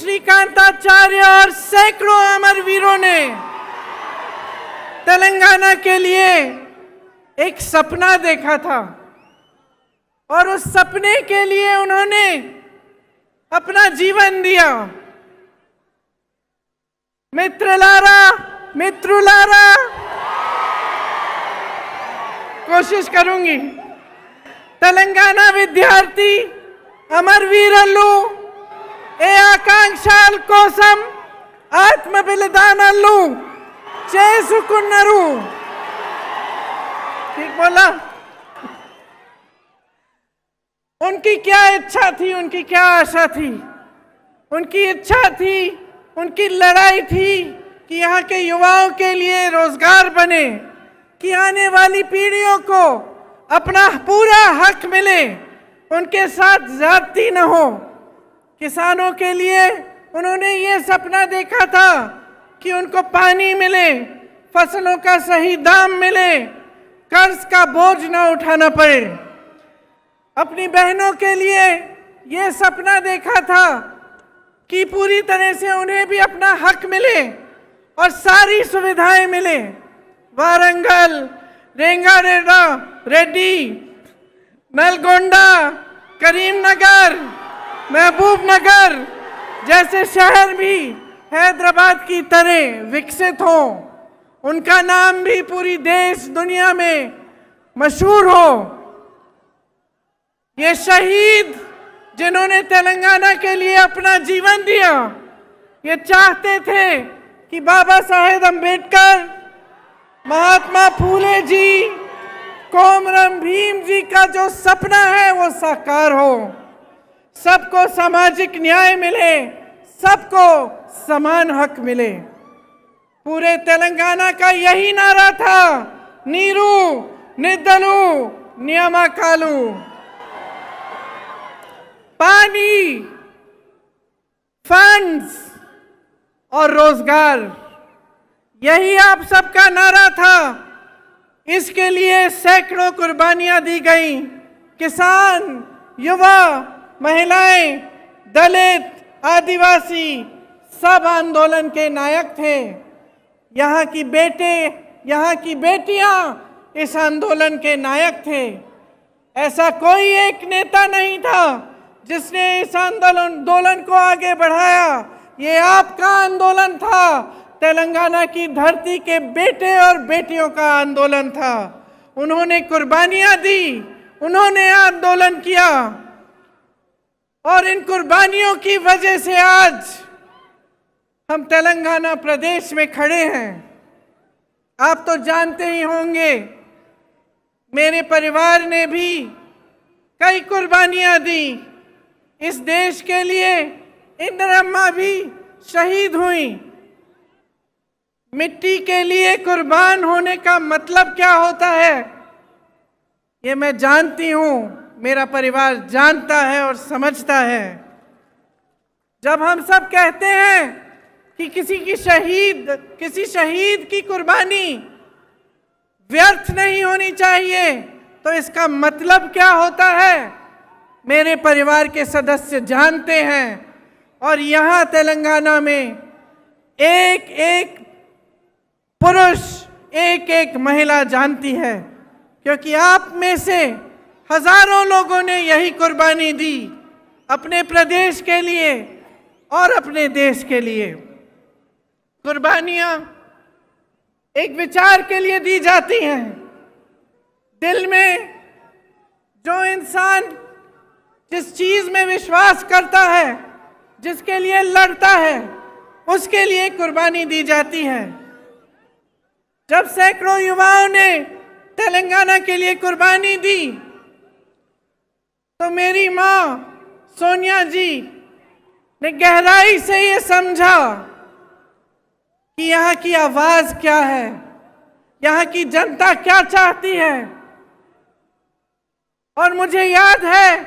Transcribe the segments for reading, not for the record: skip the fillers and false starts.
श्रीकांताचार्य और सैकड़ों अमरवीरों ने तेलंगाना के लिए एक सपना देखा था और उस सपने के लिए उन्होंने अपना जीवन दिया। मित्रुलारा कोशिश करूंगी। तेलंगाना विद्यार्थी अमरवीरल्लू ए आकांक्षाल कोसम आत्म बलिदानालू చేసుకున్నారు। ठीक बोला? उनकी क्या इच्छा थी, उनकी क्या आशा थी? उनकी इच्छा थी, उनकी लड़ाई थी कि यहाँ के युवाओं के लिए रोजगार बने, कि आने वाली पीढ़ियों को अपना पूरा हक मिले, उनके साथ ज्यादती न हो। किसानों के लिए उन्होंने ये सपना देखा था कि उनको पानी मिले, फसलों का सही दाम मिले, कर्ज का बोझ न उठाना पड़े। अपनी बहनों के लिए ये सपना देखा था कि पूरी तरह से उन्हें भी अपना हक मिले और सारी सुविधाएं मिले। वारंगल, रेंगारेड्डी, नलगोंडा, करीमनगर, महबूबनगर जैसे शहर भी हैदराबाद की तरह विकसित हो, उनका नाम भी पूरी देश दुनिया में मशहूर हो। ये शहीद जिन्होंने तेलंगाना के लिए अपना जीवन दिया, ये चाहते थे कि बाबा साहेब अम्बेडकर, महात्मा फूले जी, कोमरम भीम जी का जो सपना है वो साकार हो, सबको सामाजिक न्याय मिले, सबको समान हक मिले। पूरे तेलंगाना का यही नारा था, नीरू निद्दलू नियमकालू। पानी, फंड्स और रोजगार, यही आप सबका नारा था। इसके लिए सैकड़ों कुर्बानियां दी गई। किसान, युवा, महिलाएं, दलित, आदिवासी सब आंदोलन के नायक थे। यहाँ की बेटे, यहाँ की बेटियां इस आंदोलन के नायक थे। ऐसा कोई एक नेता नहीं था जिसने इस आंदोलन को आगे बढ़ाया। ये आपका आंदोलन था, तेलंगाना की धरती के बेटे और बेटियों का आंदोलन था। उन्होंने कुर्बानियां दी, उन्होंने आंदोलन किया और इन कुर्बानियों की वजह से आज हम तेलंगाना प्रदेश में खड़े हैं। आप तो जानते ही होंगे, मेरे परिवार ने भी कई कुर्बानियां दी इस देश के लिए। इंदिरा भी शहीद हुई। मिट्टी के लिए कुर्बान होने का मतलब क्या होता है, ये मैं जानती हूं, मेरा परिवार जानता है और समझता है। जब हम सब कहते हैं कि किसी शहीद की कुर्बानी व्यर्थ नहीं होनी चाहिए, तो इसका मतलब क्या होता है, मेरे परिवार के सदस्य जानते हैं। और यहाँ तेलंगाना में एक एक पुरुष, एक एक महिला जानती है, क्योंकि आप में से हजारों लोगों ने यही कुर्बानी दी अपने प्रदेश के लिए और अपने देश के लिए। कुर्बानियां एक विचार के लिए दी जाती हैं। दिल में जो इंसान जिस चीज में विश्वास करता है, जिसके लिए लड़ता है, उसके लिए कुर्बानी दी जाती है। जब सैकड़ों युवाओं ने तेलंगाना के लिए कुर्बानी दी, तो मेरी मां सोनिया जी ने गहराई से ये समझा कि यहाँ की आवाज क्या है, यहाँ की जनता क्या चाहती है। और मुझे याद है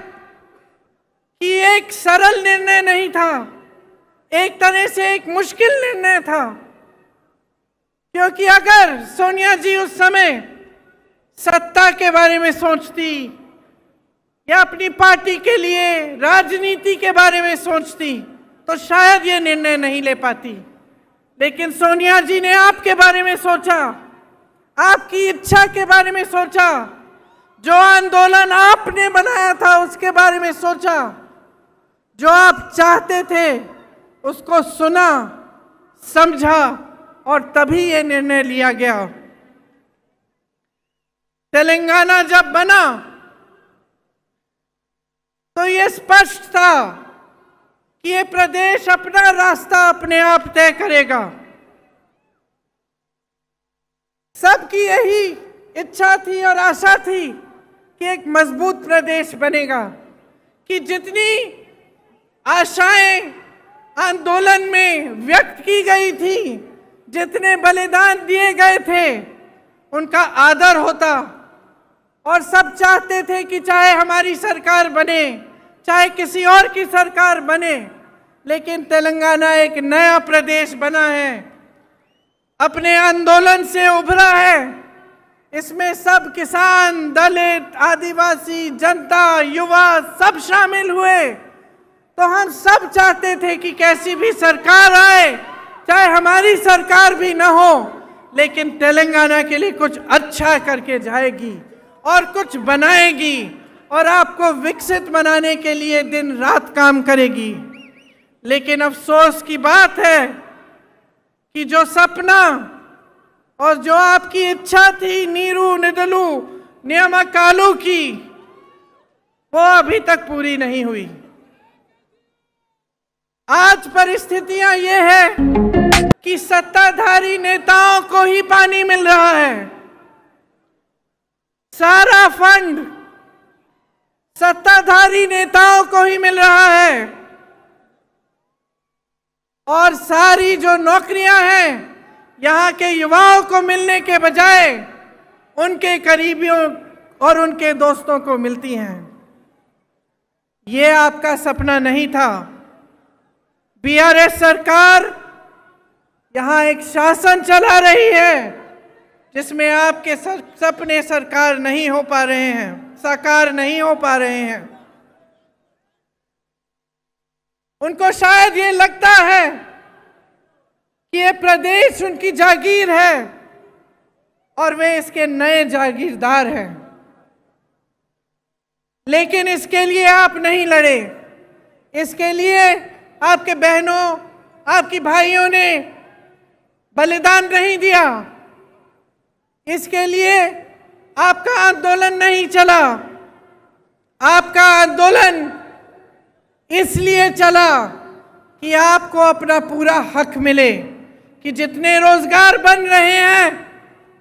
कि एक सरल निर्णय नहीं था, एक तरह से एक मुश्किल निर्णय था, क्योंकि अगर सोनिया जी उस समय सत्ता के बारे में सोचती या अपनी पार्टी के लिए राजनीति के बारे में सोचती, तो शायद ये निर्णय नहीं ले पाती। लेकिन सोनिया जी ने आपके बारे में सोचा, आपकी इच्छा के बारे में सोचा, जो आंदोलन आपने बनाया था उसके बारे में सोचा, जो आप चाहते थे उसको सुना, समझा और तभी ये निर्णय लिया गया। तेलंगाना जब बना तो ये स्पष्ट था कि ये प्रदेश अपना रास्ता अपने आप तय करेगा। सबकी यही इच्छा थी और आशा थी कि एक मजबूत प्रदेश बनेगा, कि जितनी आशाएं आंदोलन में व्यक्त की गई थी, जितने बलिदान दिए गए थे, उनका आदर होता। और सब चाहते थे कि चाहे हमारी सरकार बने, चाहे किसी और की सरकार बने, लेकिन तेलंगाना एक नया प्रदेश बना है, अपने आंदोलन से उभरा है। इसमें सब किसान, दलित, आदिवासी, जनता, युवा सब शामिल हुए। तो हम सब चाहते थे कि कैसी भी सरकार आए, चाहे हमारी सरकार भी ना हो, लेकिन तेलंगाना के लिए कुछ अच्छा करके जाएगी और कुछ बनाएगी और आपको विकसित बनाने के लिए दिन रात काम करेगी। लेकिन अफसोस की बात है कि जो सपना और जो आपकी इच्छा थी नीरू निडलू नियामकालू की, वो अभी तक पूरी नहीं हुई। आज परिस्थितियां ये है कि सत्ताधारी नेताओं को ही पानी मिल रहा है। सारा फंड सत्ताधारी नेताओं को ही मिल रहा है और सारी जो नौकरियां हैं यहाँ के युवाओं को मिलने के बजाय उनके करीबियों और उनके दोस्तों को मिलती हैं। ये आपका सपना नहीं था। बीआरएस सरकार यहाँ एक शासन चला रही है जिसमें आपके सपने साकार नहीं हो पा रहे हैं। उनको शायद ये लगता है कि ये प्रदेश उनकी जागीर है और वे इसके नए जागीरदार हैं। लेकिन इसके लिए आप नहीं लड़े, इसके लिए आपके बहनों, आपकी भाइयों ने बलिदान नहीं दिया, इसके लिए आपका आंदोलन नहीं चला। आपका आंदोलन इसलिए चला कि आपको अपना पूरा हक मिले, कि जितने रोजगार बन रहे हैं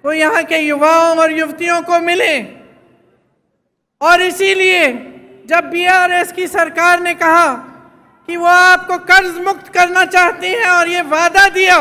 वो यहाँ के युवाओं और युवतियों को मिले। और इसीलिए जब बीआरएस की सरकार ने कहा कि वो आपको कर्ज मुक्त करना चाहती है और ये वादा दिया